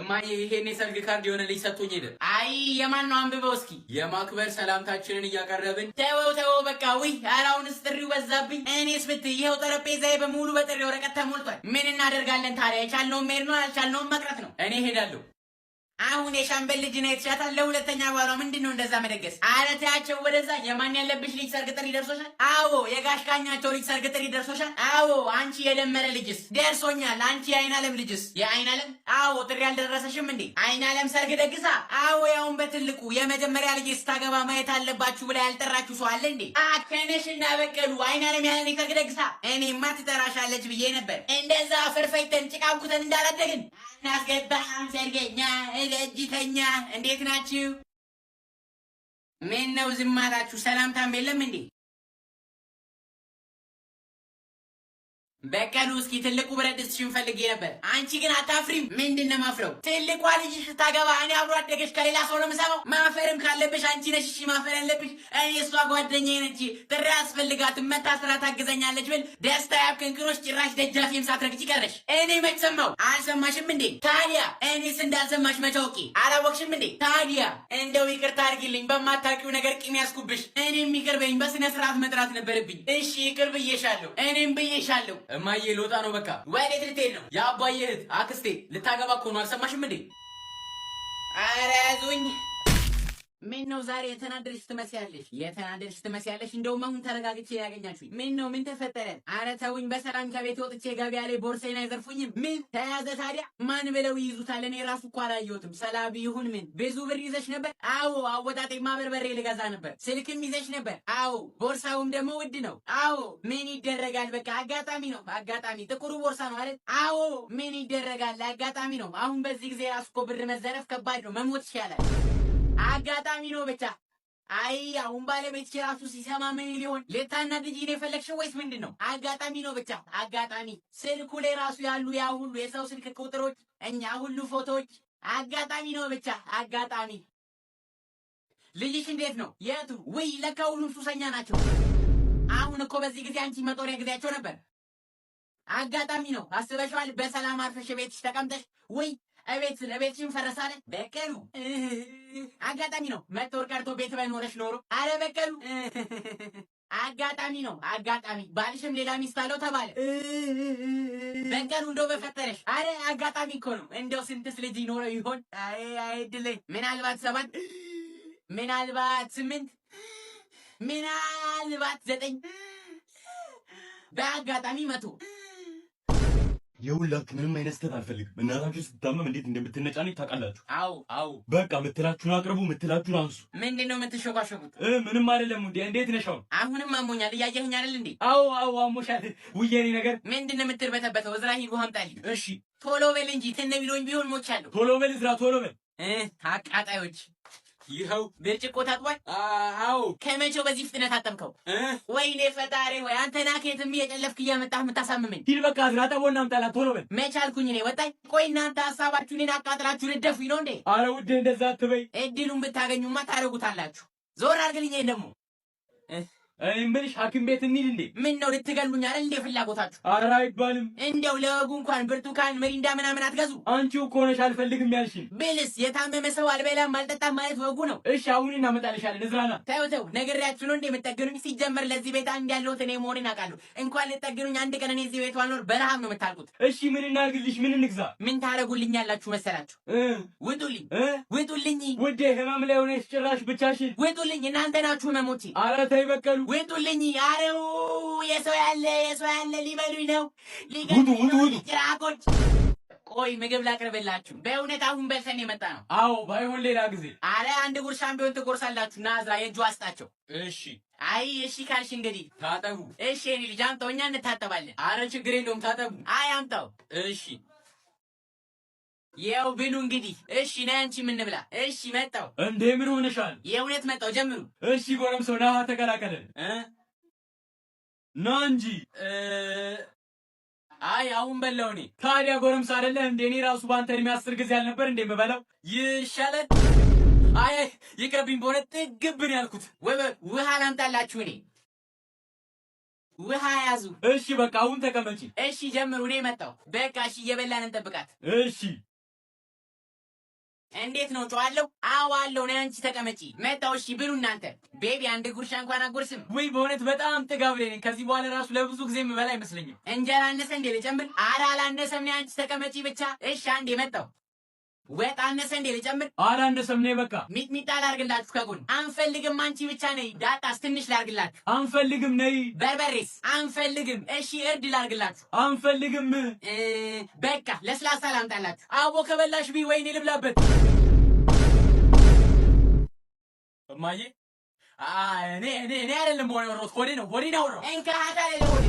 እማዬ ይሄን የሰርግ ካርድ የሆነ ልጅ ሰጥቶኝ ሄደ። አይ የማን ነው? አንብበው እስኪ። የማክበር ሰላምታችንን እያቀረብን። ተወው በቃ። ውይ ኧረ አሁንስ ጥሪው በዛብኝ። እኔስ ብትይ ይኸው ጠረጴዛዬ በሙሉ በጥሪ ወረቀት ተሞልቷል። ምን እናደርጋለን ታዲያ? የቻልነውን መሄድ ነው፣ ያልቻልነውን መቅረት ነው። እኔ ሄዳለሁ። አሁን የሻምበል ልጅ ነው የተሻታል። ለሁለተኛ ባሏ ምንድነው እንደዛ መደገስ? ኧረ ተያቸው ወደዛ። የማን ያለብሽ ልጅ ሰርግ ጥሪ ደርሶሻል? አዎ የጋሽ ቃኛቸው ልጅ ሰርግ ጥሪ ደርሶሻል? አዎ አንቺ የደመረ ልጅስ? ደርሶኛል። አንቺ የአይናለም ልጅስ? የአይናለም? አዎ ጥሪ አልደረሰሽም እንዴ? አይናለም ሰርግ ደግሳ? አዎ ያውን በትልቁ የመጀመሪያ ልጅ ስታገባ ማየት አለባችሁ ብላ ያልጠራችሁ ሰው አለ እንዴ? አከነሽና በቀሉ አይናለም ያለን ሰርግ ደግሳ? እኔማ ትጠራሻለች ብዬ ነበር። እንደዛ ፍርፈይተን ጭቃብኩተን እንዳላደግን እናስገባም ሰርገኛ ለእጅተኛ። እንዴት ናችሁ? ምን ነው ዝም አላችሁ? ሰላምታም የለም እንዴ? በቀሉ እስኪ ትልቁ ብረት ድስትሽን ፈልጌ ነበር። አንቺ ግን አታፍሪም? ምንድን ነው ማፍረው? ትልቋ ልጅሽ ስታገባ እኔ አብሮ አደገሽ ከሌላ ሰው ነው የምሰማው? ማፈርም ካለብሽ አንቺ ነሽ እሺ ማፈር ያለብሽ። እኔ እሷ ጓደኛዬ ነች፣ ጥሪ አስፈልጋትም፣ መታ ስራ ታግዘኛለች ብል ደስታ ያብከንክኖች ጭራሽ ደጃፌም ሳትረግጭ ቀረሽ። እኔ መች ሰማው? አልሰማሽም እንዴ? ታዲያ እኔስ እንዳልሰማሽ መች አውቄ? አላወቅሽም እንዴ? ታዲያ እንደው ይቅርታ አድርጊልኝ፣ በማታውቂው ነገር ቂም ያስኩብሽ። እኔም ይቅር በይኝ፣ በስነ ስርዓት መጥራት ነበረብኝ። እሺ ይቅር ብዬሻለሁ፣ እኔም ብዬሻለሁ። እማዬ ልወጣ ነው በቃ። ወዴት ልትሄድ ነው? የአባዬ እህት አክስቴ ልታገባ እኮ ነው። አልሰማሽም እንዴ? ኧረ ያዙኝ። ምን ነው ዛሬ የተናደድሽ ትመስያለሽ? የተናደድሽ ትመስያለሽ። እንደውም አሁን ተረጋግቼ ያገኛችሁኝ። ምን ነው? ምን ተፈጠረ? ኧረ ተውኝ። በሰላም ከቤት ወጥቼ ገበያ ላይ ቦርሳዬን አይዘርፉኝም? ምን ተያዘ ታዲያ? ማን ብለው ይይዙታል? እኔ ራሱ እኮ አላየሁትም። ሰላቢ ይሁን ምን። ብዙ ብር ይዘሽ ነበር? አዎ። አወጣጤማ በርበሬ ልገዛ ነበር። ስልክም ይዘሽ ነበር? አዎ። ቦርሳውም ደግሞ ውድ ነው? አዎ። ምን ይደረጋል፣ በቃ አጋጣሚ ነው። አጋጣሚ ጥቁሩ ቦርሳ ነው አይደል? አዎ። ምን ይደረጋል፣ አጋጣሚ ነው። አሁን በዚህ ጊዜ ራሱ እኮ ብር መዘረፍ ከባድ ነው። መሞት ይሻላል። አጋጣሚ ነው ብቻ። አይ አሁን ባለቤትሽ ራሱ ሲሰማ ምን ሊሆን? ልታናድጂኝ ነው የፈለግሽው ወይስ ምንድን ነው? አጋጣሚ ነው ብቻ አጋጣሚ። ስልኩ ላይ ራሱ ያሉ ያ ሁሉ የሰው ስልክ ቁጥሮች፣ እኛ ሁሉ ፎቶዎች፣ አጋጣሚ ነው ብቻ አጋጣሚ። ልጅሽ እንዴት ነው? የቱ? ውይ ለካ ሁሉም ሱሰኛ ናቸው። አሁን እኮ በዚህ ጊዜ አንቺ መጦሪያ ጊዜያቸው ነበር። አጋጣሚ ነው። አስበሽዋል? በሰላም አርፈሽ ቤትሽ ተቀምጠሽ ውይ ቤትሽን ፈረሳለ። በቀሉ አጋጣሚ ነው። መተወር ቀርቶ ቤት ባይኖረሽ ኖሮ። አረ በቀሉ አጋጣሚ ነው አጋጣሚ። ባልሽም ሌላ ሚስት አለው ተባለ። በቀሉ እንደው በፈጠረሽ። አረ አጋጣሚ እኮ ነው። እንደው ስንትስ ልጅ ይኖረው ይሆን? አይ ድሌ። ምናልባት 7፣ ምናልባት 8፣ ምናልባት 9፣ በአጋጣሚ 100። የሁላችሁ ምንም አይነት ስህተት አልፈልግም። እናታችሁ ስትታመም እንዴት እንደምትነጫነጭ ታውቃላችሁ? አዎ። በቃ ምትላችሁን አቅርቡ፣ ምትላችሁን አንሱ። ምንድነው የምትሾካሾኩት? ምንም አይደለም። እንዴት ነሽ? አሁንም አሞኛል። እያየኸኝ አይደል እንዴ? አዎ አሞሻል። ውዬኔ ነገር ምንድነው የምትርበተበተው? እዝራ ሂድ ውሃ አምጣልኝ። እሺ ቶሎ በል እንጂ ትንቢሎኝ ቢሆን ሞቻለሁ። ቶሎ በል እዝራ፣ ቶሎ በል። አቃጣዮች ይኸው ብርጭቆ ታጥቧል? አዎ። ከመቼው በዚህ ፍጥነት አጠምከው? ወይኔ ፈጣሪ ወይ አንተ ናኬትም እየጨለፍክ እያመጣህ የምታሳምመኝ። ሂድ በቃ እዝራ፣ ጠቦና አምጣላት ቶሎ በል። መች አልኩኝ እኔ ወጣኝ። ቆይ እናንተ ሀሳባችሁን እኔን አቃጥላችሁ ልደፉኝ ነው እንዴ? አረ ውዴ እንደዛ አትበይ። እድሉን ብታገኙማ ታደርጉታላችሁ። ዞር አድርግልኝ ደግሞ። እኔ የምልሽ ሐኪም ቤት እንሂድ እንዴ? ምን ነው ልትገሉኝ አይደል እንዴ ፍላጎታችሁ? ኧረ አይባልም። እንደው ለወጉ እንኳን ብርቱካን ሚሪንዳ ምናምን አትገዙ? አንቺው እኮ ነሽ አልፈልግም ያልሽኝ። ብልስ የታመመ ሰው አልበላም አልጠጣም ማለት ወጉ ነው። እሺ አሁን እናመጣልሻለን እዝራና። ተው ነግሬያችሁ ነው እንዴ የምትጠግኑኝ? ሲጀመር ለዚህ ቤት አንድ ያለሁት እኔ መሆኔን አውቃለሁ። እንኳን ልትጠግኑኝ አንድ ቀን እኔ እዚህ ቤት ዋልኖር በረሃብ ነው የምታልቁት። እሺ ምን እናግዝልሽ? ምን እንግዛ? ምን ታረጉልኛላችሁ መሰላችሁ? ውጡልኝ ውዴ፣ ህመም ላይ ሆነሽ ጭራሽ ብቻሽን። ውጡልኝ፣ እናንተ ናችሁ ህመሞቼ። ኧረ ተይ በቀሉ። ውጡልኝ። አረው የሰው ያለ ሊበሉኝ ነው። ውጡ ጭራቆች። ቆይ ምግብ ላቅርብላችሁ። በእውነት አሁን በልተን የመጣ ነው? አዎ ባይሆን ሌላ ጊዜ። አረ አንድ ጉርሻም ቢሆን ትጎርሳላችሁ። ና እዝራ የእጁ አስጣቸው። እሺ አይ እሺ ካልሽ እንግዲህ ታጠቡ። እሺ እኔ ልጅ አምጣው፣ እኛ እንታጠባለን። አረ ችግር የለውም ታጠቡ። አይ አምጣው። እሺ ያው ብሉ እንግዲህ። እሺ ነይ አንቺ ምን ብላ። እሺ መጣው። እንዴ ምን ሆነሻል? የእውነት መጣው። ጀምሩ። እሺ ጎረምሳው ና ተቀላቀለን። ና እንጂ። አይ አሁን በላው እኔ። ታዲያ ጎረምሳ አይደለ እንዴ? እኔ ራሱ ባንተ እድሜ 10 ጊዜ አልነበር እንዴ የምበላው? ይሻላል። አይ ይቅርብኝ፣ በሆነ ጥግብን ያልኩት። ውሃ ላምጣላችሁ እኔ። ውሃ ያዙ። እሺ በቃ አሁን ተቀመጪ። እሺ ጀምሩ። እኔ መጣው። በቃ እሺ እየበላን እንጠብቃት። እሺ እንዴት ነው ጨዋለሁ? አዎ አለው። ነይ አንቺ ተቀመጪ። መጣው። እሺ ብሉ እናንተ። ቤቢ አንድ ጉርሻ እንኳን አጎርስም ወይ? በእውነት በጣም ጥጋብ ላይ ነኝ። ከዚህ በኋላ ራሱ ለብዙ ጊዜ የምበላ አይመስለኝም። እንጀራ አነሰ እንዴ ልጨምር? ኧረ አላነሰም። ነይ አንቺ ተቀመጪ ብቻ። እሺ አንዴ መጣው። ወጥ አነሰ እንዴ ልጨምር? አላነሰም። ነይ በቃ። ሚጥሚጣ ላርግላችሁ ከጎን። አንፈልግም። አንቺ ብቻ ነይ። ዳጣስ ትንሽ ላርግላችሁ። አንፈልግም። ነይ። በርበሬስ? አንፈልግም። እሺ እርድ ላርግላችሁ። አንፈልግም። በቃ ለስላሳ ላምጣላችሁ። አቦ ከበላሽ ቢ ወይኔ ልብላበት። እማዬ እኔ አይደለም ሆነ ወሮት ሆዴ ነው ሆዴ ነው። እንካ ሀዳ ለሆዴ